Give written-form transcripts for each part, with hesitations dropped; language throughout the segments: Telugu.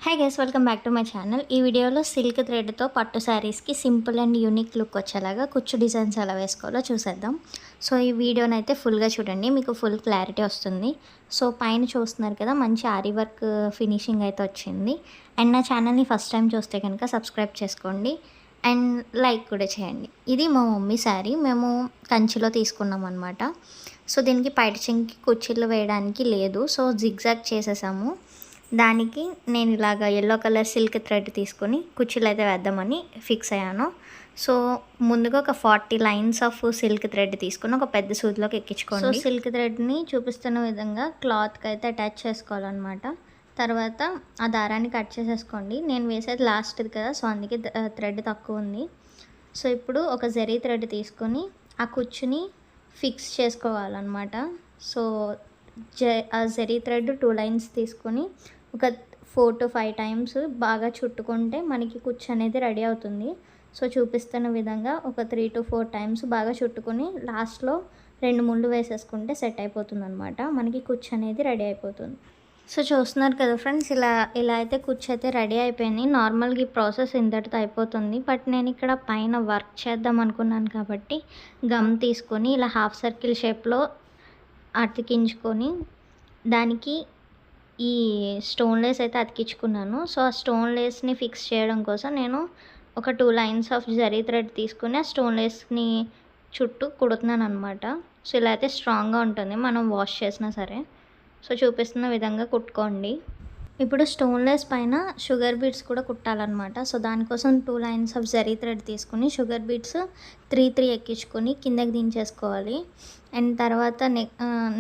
Hi guys, welcome back to my channel. ఈ వీడియోలో సిల్క్ థ్రెడ్తో పట్టు శారీస్కి సింపుల్ అండ్ యూనిక్ లుక్ వచ్చేలాగా కుచ్చు డిజైన్స్ ఎలా వేసుకోవాలో చూసేద్దాం. సో ఈ వీడియోని అయితే ఫుల్గా చూడండి, మీకు ఫుల్ క్లారిటీ వస్తుంది. సో పైన చూస్తున్నారు కదా, మంచి ఆరీ వర్క్ ఫినిషింగ్ అయితే వచ్చింది. అండ్ నా ఛానల్ని ఫస్ట్ టైం చూస్తే కనుక సబ్స్క్రైబ్ చేసుకోండి అండ్ లైక్ కూడా చేయండి. ఇది మా మమ్మీ శారీ, మేము కంచిలో తీసుకున్నాం అనమాట. సో దీనికి పైట చెంకి కుచ్చిళ్ళు వేయడానికి లేదు, సో జిగ్జాగ్ చేసేసాము. దానికి నేను ఇలాగ ఎల్లో కలర్ సిల్క్ థ్రెడ్ తీసుకొని కుర్చీలు అయితే వేద్దామని ఫిక్స్ అయ్యాను. సో ముందుగా ఒక 40 లైన్స్ ఆఫ్ సిల్క్ థ్రెడ్ తీసుకొని ఒక పెద్ద సూదిలోకి ఎక్కించుకోండి. సో సిల్క్ థ్రెడ్ని చూపిస్తున్న విధంగా క్లాత్కి అయితే అటాచ్ చేసుకోవాలన్నమాట. తర్వాత ఆ దారాన్ని కట్ చేసేసుకోండి. నేను వేసేది లాస్ట్ది కదా, సో అందుకే థ్రెడ్ తక్కువ ఉంది. సో ఇప్పుడు ఒక జరీ థ్రెడ్ తీసుకొని ఆ కుచ్చుని ఫిక్స్ చేసుకోవాలన్నమాట. సో ఆ జరీ థ్రెడ్ 2 లైన్స్ తీసుకొని ఒక 4 to 5 టైమ్స్ బాగా చుట్టుకుంటే మనకి కుచ్చు అనేది రెడీ అవుతుంది. సో చూపిస్తున్న విధంగా ఒక 3 to 4 టైమ్స్ బాగా చుట్టుకొని లాస్ట్లో 2 ముళ్ళు వేసేసుకుంటే సెట్ అయిపోతుంది అనమాట. మనకి కుచ్చు అనేది రెడీ అయిపోతుంది. సో చూస్తున్నారు కదా ఫ్రెండ్స్, ఇలా అయితే కుచ్చు అయితే రెడీ అయిపోయింది. నార్మల్గా ఈ ప్రాసెస్ ఇంతటితో అయిపోతుంది. బట్ నేను ఇక్కడ పైన వర్క్ చేద్దాం అనుకున్నాను కాబట్టి గమ్ తీసుకొని ఇలా హాఫ్ సర్కిల్ షేప్లో అతికించుకొని దానికి ఈ స్టోన్ లేస్ అయితే అతికించుకున్నాను. సో ఆ స్టోన్ లేస్ని ఫిక్స్ చేయడం కోసం నేను ఒక 2 లైన్స్ ఆఫ్ జరీ థ్రెడ్ తీసుకుని ఆ స్టోన్ లేస్ని చుట్టూ కుడుతున్నాను అనమాట. సో ఇలా అయితే స్ట్రాంగ్గా ఉంటుంది మనం వాష్ చేసినా సరే. సో చూపిస్తున్న విధంగా కుట్టుకోండి. ఇప్పుడు స్టోన్ లేస్ పైన షుగర్ బీడ్స్ కూడా కుట్టాలన్నమాట. సో దానికోసం 2 లైన్స్ ఆఫ్ జరీ థ్రెడ్ తీసుకుని షుగర్ బీడ్స్ 3 ఎక్కించుకొని కిందకి దించేసుకోవాలి. అండ్ తర్వాత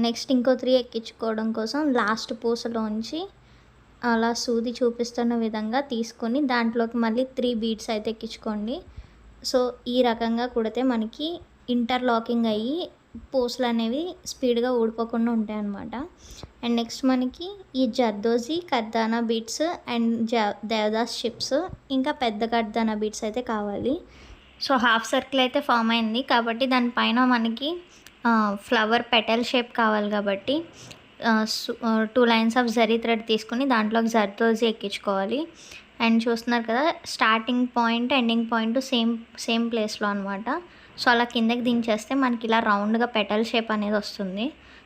నెక్స్ట్ ఇంకో 3 ఎక్కించుకోవడం కోసం లాస్ట్ పూసలోంచి అలా సూది చూపిస్తున్న విధంగా తీసుకొని దాంట్లోకి మళ్ళీ 3 బీడ్స్ అయితే ఎక్కించుకోండి. సో ఈ రకంగా కుడితే మనకి ఇంటర్లాకింగ్ అయ్యి పూసలు అనేవి స్పీడ్గా ఊడిపోకుండా ఉంటాయి అన్నమాట. అండ్ నెక్స్ట్ మనకి ఈ zardozi kardana beads and Devdas chips ఇంకా పెద్ద కర్దానా బీడ్స్ అయితే కావాలి. సో హాఫ్ సర్కిల్ అయితే ఫామ్ అయింది కాబట్టి దానిపైన మనకి ఫ్లవర్ పెటల్ షేప్ కావాలి కాబట్టి 2 లైన్స్ ఆఫ్ జరీ థ్రెడ్ తీసుకుని దాంట్లోకి జర్దోజీ ఎక్కించుకోవాలి. అండ్ చూస్తున్నారు కదా, starting point ending point same ప్లేస్లో అనమాట. సో అలా కిందకి దించేస్తే మనకి ఇలా రౌండ్గా పెటల్ షేప్ అనేది వస్తుంది.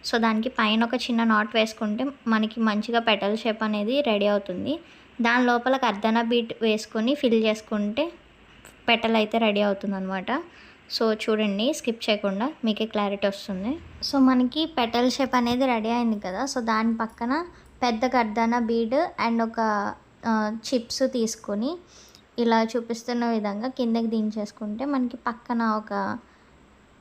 సో దానికి పైన ఒక చిన్న నాట్ వేసుకుంటే మనకి మంచిగా పెటల్ షేప్ అనేది రెడీ అవుతుంది. దాని లోపల కర్దానా బీట్ వేసుకొని ఫిల్ చేసుకుంటే పెటల్ అయితే రెడీ అవుతుంది అనమాట. సో చూడండి, స్కిప్ చేయకుండా మీకే క్లారిటీ వస్తుంది. సో మనకి పెటల్ షేప్ అనేది రెడీ అయింది కదా. సో దాని పక్కన పెద్ద కర్దానా బీడ్ అండ్ ఒక చిప్స్ తీసుకొని ఇలా చూపిస్తున్న విధంగా కిందకి దించేసుకుంటే మనకి పక్కన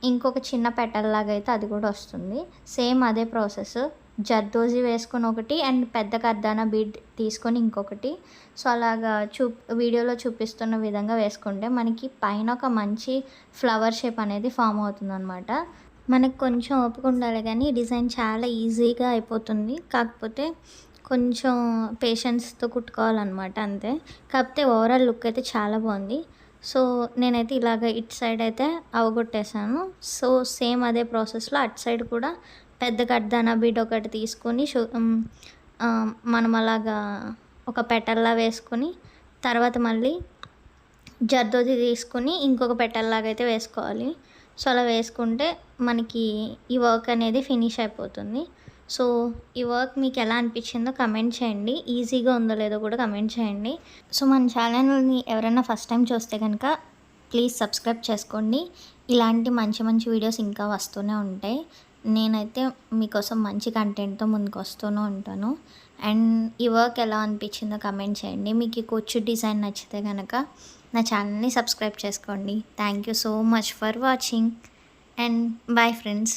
ఇంకొక చిన్న పెటల్ లాగా అయితే అది కూడా వస్తుంది. సేమ్ అదే ప్రాసెస్, జర్దోజీ వేసుకొని ఒకటి అండ్ పెద్ద కర్దానా బీడ్ తీసుకొని ఇంకొకటి. సో అలాగా వీడియోలో చూపిస్తున్న విధంగా వేసుకుంటే మనకి పైన ఒక మంచి ఫ్లవర్ షేప్ అనేది ఫామ్ అవుతుంది అనమాట. మనకు కొంచెం ఓపిక ఉండాలి కానీ డిజైన్ చాలా ఈజీగా అయిపోతుంది. కాకపోతే కొంచెం పేషెన్స్తో కుట్టుకోవాలన్నమాట అంతే. కాకపోతే ఓవరాల్ లుక్ అయితే చాలా బాగుంది. సో నేనైతే ఇలాగ ఇటు సైడ్ అయితే అవగొట్టేసాను. సో సేమ్ అదే ప్రాసెస్లో అటు సైడ్ కూడా పెద్ద కర్దానా బీడ్ ఒకటి తీసుకొని మనం అలాగా ఒక పెటల్లా వేసుకొని తర్వాత మళ్ళీ జర్దోజీ తీసుకొని ఇంకొక పెటల్లాగా అయితే వేసుకోవాలి. సో అలా వేసుకుంటే మనకి ఈ వర్క్ అనేది ఫినిష్ అయిపోతుంది. సో ఈ వర్క్ మీకు ఎలా అనిపించిందో కమెంట్ చేయండి. ఈజీగా ఉందో లేదో కూడా కమెంట్ చేయండి. సో మన ఛానల్ని ఎవరైనా ఫస్ట్ టైం చూస్తే కనుక ప్లీజ్ సబ్స్క్రైబ్ చేసుకోండి. ఇలాంటి మంచి మంచి వీడియోస్ ఇంకా వస్తూనే ఉంటాయి. నేనైతే మీకోసం మంచి కంటెంట్తో ముందుకు వస్తూనే ఉంటాను. అండ్ ఈ వర్క్ ఎలా అనిపించిందో కమెంట్ చేయండి. మీకు ఈ కుచ్చు డిజైన్ నచ్చితే కనుక నా ఛానల్ని సబ్స్క్రైబ్ చేసుకోండి. Thank you so much for watching and bye friends.